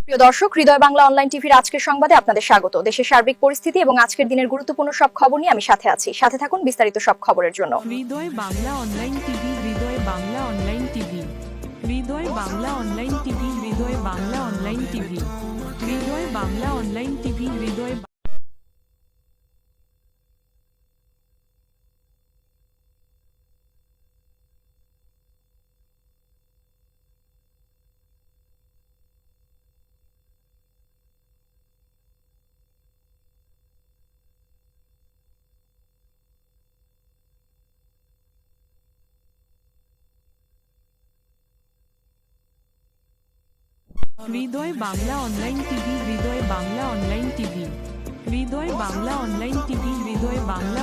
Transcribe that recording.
প্রিয় দর্শক, হৃদয় বাংলা অনলাইন টিভির আজকের সংবাদে আপনাদের স্বাগত। দেশের সার্বিক পরিস্থিতি এবং আজকের দিনের গুরুত্বপূর্ণ সব খবর নিয়ে আমি সাথে আছি। সাথে থাকুন বিস্তারিত সব খবরের জন্য। হৃদয় বাংলা অনলাইন টিভি, হৃদয় বাংলা অনলাইন টিভি, হৃদয় বাংলা অনলাইন টিভি, হৃদয় বাংলা অনলাইন টিভি, হৃদয় বাংলা অনলাইন টিভি, হৃদয় হৃদয় বাংলা অনলাইন টিভি, হৃদয় বাংলা অনলাইন টিভি, হৃদয় বাংলা অনলাইন টিভি, হৃদয় বাংলা